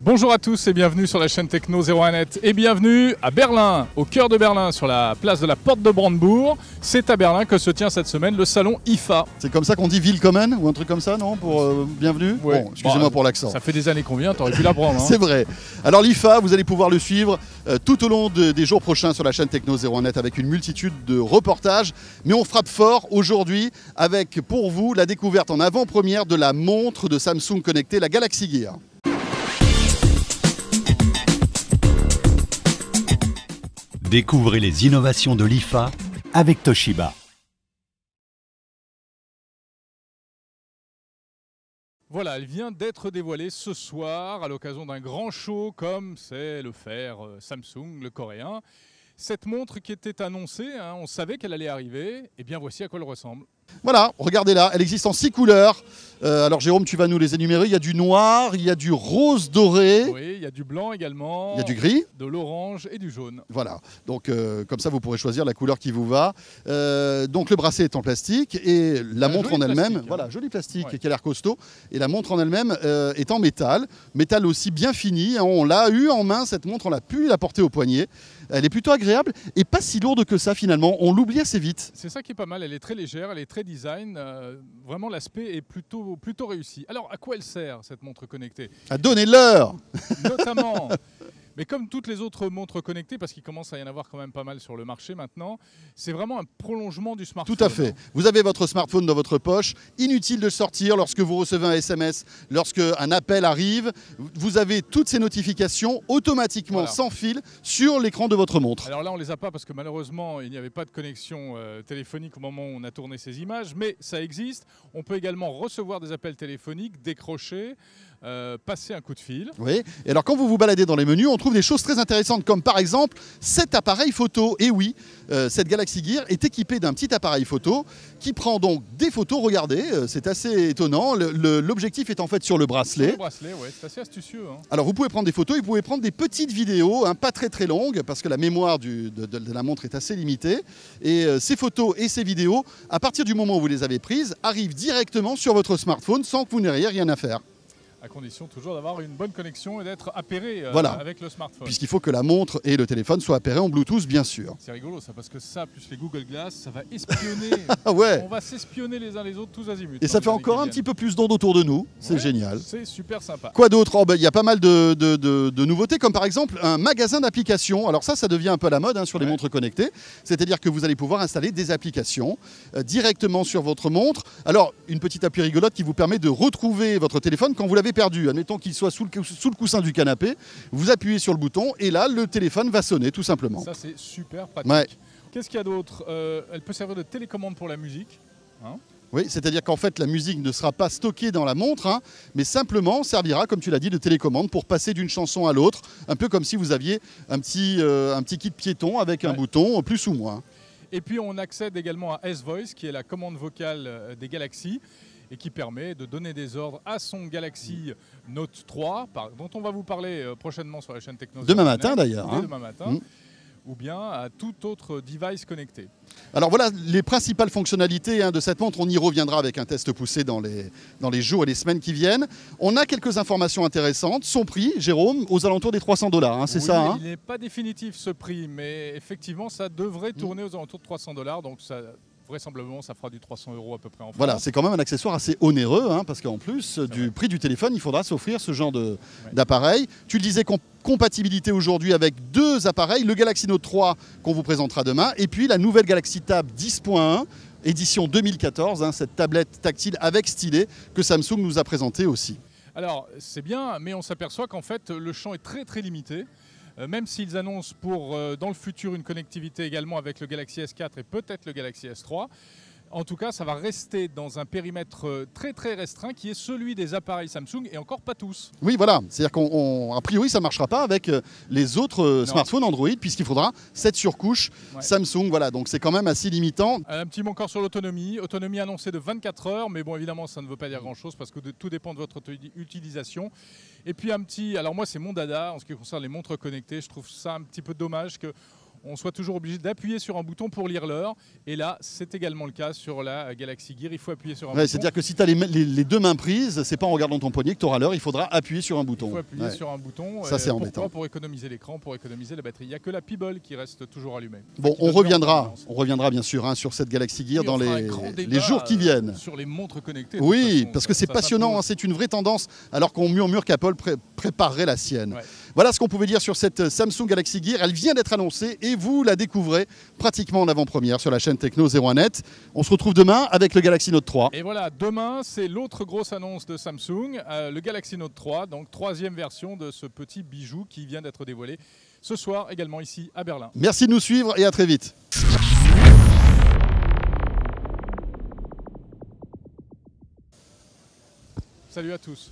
Bonjour à tous et bienvenue sur la chaîne Techno 01net et bienvenue à Berlin, au cœur de Berlin, sur la place de la Porte de Brandebourg. C'est à Berlin que se tient cette semaine le salon IFA. C'est comme ça qu'on dit Willkommen ou un truc comme ça, non? Pour bienvenue. Ouais. Bon, excusez-moi pour l'accent. Ça fait des années qu'on vient, t'aurais pu l'apprendre. Hein. C'est vrai. Alors l'IFA, vous allez pouvoir le suivre tout au long des jours prochains sur la chaîne Techno 01net avec une multitude de reportages. Mais on frappe fort aujourd'hui avec pour vous la découverte en avant-première de la montre de Samsung connectée, la Galaxy Gear. Découvrez les innovations de l'IFA avec Toshiba. Voilà, elle vient d'être dévoilée ce soir à l'occasion d'un grand show comme c'est le faire Samsung, le coréen. Cette montre qui était annoncée, on savait qu'elle allait arriver, et bien voici à quoi elle ressemble. Voilà, regardez-la, elle existe en 6 couleurs. Alors Jérôme, tu vas nous les énumérer. Il y a du noir, il y a du rose doré. Oui, il y a du blanc également. Il y a du gris. De l'orange et du jaune. Voilà, donc comme ça vous pourrez choisir la couleur qui vous va. Donc le bracelet est en plastique et la montre en elle-même, voilà, joli plastique qui a l'air costaud. Et la montre en elle-même est en métal. Métal aussi bien fini, on l'a eu en main cette montre, on l'a pu la porter au poignet. Elle est plutôt agréable et pas si lourde que ça finalement, on l'oublie assez vite. C'est ça qui est pas mal, elle est très légère, elle est très design, vraiment l'aspect est plutôt réussi. Alors à quoi elle sert cette montre connectée? À donner l'heure. Notamment. Mais comme toutes les autres montres connectées, parce qu'il commence à y en avoir quand même pas mal sur le marché maintenant, c'est vraiment un prolongement du smartphone. Tout à fait. Vous avez votre smartphone dans votre poche, inutile de sortir lorsque vous recevez un SMS, lorsque un appel arrive, vous avez toutes ces notifications automatiquement sans fil sur l'écran de votre montre. Alors là, on les a pas parce que malheureusement, il n'y avait pas de connexion téléphonique au moment où on a tourné ces images, mais ça existe. On peut également recevoir des appels téléphoniques, décrocher, passer un coup de fil. Oui, et alors quand vous vous baladez dans les menus, on trouve des choses très intéressantes comme par exemple cet appareil photo. Et oui, cette Galaxy Gear est équipée d'un petit appareil photo qui prend donc des photos. Regardez, c'est assez étonnant. L'objectif est en fait sur le bracelet. Le bracelet, ouais, c'est assez astucieux. Hein. Alors vous pouvez prendre des photos et vous pouvez prendre des petites vidéos, pas très longues parce que la mémoire de la montre est assez limitée. Et ces photos et ces vidéos, à partir du moment où vous les avez prises, arrivent directement sur votre smartphone sans que vous n'ayez rien à faire. À condition toujours d'avoir une bonne connexion et d'être appairé avec le smartphone. Puisqu'il faut que la montre et le téléphone soient appairés en Bluetooth, bien sûr. C'est rigolo ça, parce que ça, plus les Google Glass, ça va espionner. Ouais. On va s'espionner les uns les autres tous azimuts. Et ça fait encore un petit peu plus d'ondes autour de nous. C'est génial. C'est super sympa. Quoi d'autre? Il y a pas mal de nouveautés, comme par exemple un magasin d'applications. Alors ça devient un peu la mode sur les montres connectées. C'est-à-dire que vous allez pouvoir installer des applications directement sur votre montre. Alors, une petite appli rigolote qui vous permet de retrouver votre téléphone quand vous l'avez perdu. Admettons qu'il soit sous le coussin du canapé, vous appuyez sur le bouton et là, le téléphone va sonner tout simplement. Ça, c'est super pratique. Ouais. Qu'est-ce qu'il y a d'autre? Elle peut servir de télécommande pour la musique. Oui, c'est-à-dire qu'en fait, la musique ne sera pas stockée dans la montre, mais simplement servira, comme tu l'as dit, de télécommande pour passer d'une chanson à l'autre, un peu comme si vous aviez un petit kit piéton avec un bouton, plus ou moins. Et puis, on accède également à S-Voice, qui est la commande vocale des Galaxy, et qui permet de donner des ordres à son Galaxy Note 3, dont on va vous parler prochainement sur la chaîne Techno. Demain matin d'ailleurs. Demain matin. Ou bien à tout autre device connecté. Alors voilà les principales fonctionnalités de cette montre. On y reviendra avec un test poussé dans les jours et les semaines qui viennent. On a quelques informations intéressantes. Son prix, Jérôme, aux alentours des 300 $, c'est ça Il n'est pas définitif ce prix, mais effectivement ça devrait tourner aux alentours de 300 $. Donc ça, vraisemblablement, ça fera du 300 € à peu près en France. Voilà, c'est quand même un accessoire assez onéreux, parce qu'en plus du prix du téléphone, il faudra s'offrir ce genre d'appareil. Tu le disais, compatibilité aujourd'hui avec 2 appareils, le Galaxy Note 3 qu'on vous présentera demain, et puis la nouvelle Galaxy Tab 10.1, édition 2014, cette tablette tactile avec stylet que Samsung nous a présenté aussi. Alors, c'est bien, mais on s'aperçoit qu'en fait, le champ est très limité. Même s'ils annoncent dans le futur une connectivité également avec le Galaxy S4 et peut-être le Galaxy S3, en tout cas, ça va rester dans un périmètre très restreint qui est celui des appareils Samsung et encore pas tous. Oui, voilà. C'est-à-dire qu'a priori, ça ne marchera pas avec les autres smartphones Android puisqu'il faudra 7 surcouches Samsung. Voilà, donc c'est quand même assez limitant. Un petit mot encore sur l'autonomie. Autonomie annoncée de 24 heures, mais bon, évidemment, ça ne veut pas dire grand-chose parce que tout dépend de votre utilisation. Et puis alors moi, c'est mon dada en ce qui concerne les montres connectées. Je trouve ça un petit peu dommage que on soit toujours obligé d'appuyer sur un bouton pour lire l'heure. Et là, c'est également le cas sur la Galaxy Gear. Il faut appuyer sur un bouton. C'est-à-dire que si tu as les deux mains prises, c'est pas en regardant ton poignet que tu auras l'heure, il faudra appuyer sur un bouton. Il faut appuyer sur un bouton. Ça, c'est embêtant. Pourquoi ? Pour économiser l'écran, pour économiser la batterie. Il n'y a que la Peeble qui reste toujours allumée. Bon, on reviendra bien sûr sur cette Galaxy Gear dans les jours qui viennent. Sur les montres connectées. Oui, parce que c'est passionnant, c'est une vraie tendance, alors qu'on murmure qu'Apple préparerait la sienne. Ouais. Voilà ce qu'on pouvait dire sur cette Samsung Galaxy Gear. Elle vient d'être annoncée et vous la découvrez pratiquement en avant-première sur la chaîne Techno 01net. On se retrouve demain avec le Galaxy Note 3. Et voilà, demain, c'est l'autre grosse annonce de Samsung, le Galaxy Note 3, donc 3e version de ce petit bijou qui vient d'être dévoilé ce soir également ici à Berlin. Merci de nous suivre et à très vite. Salut à tous.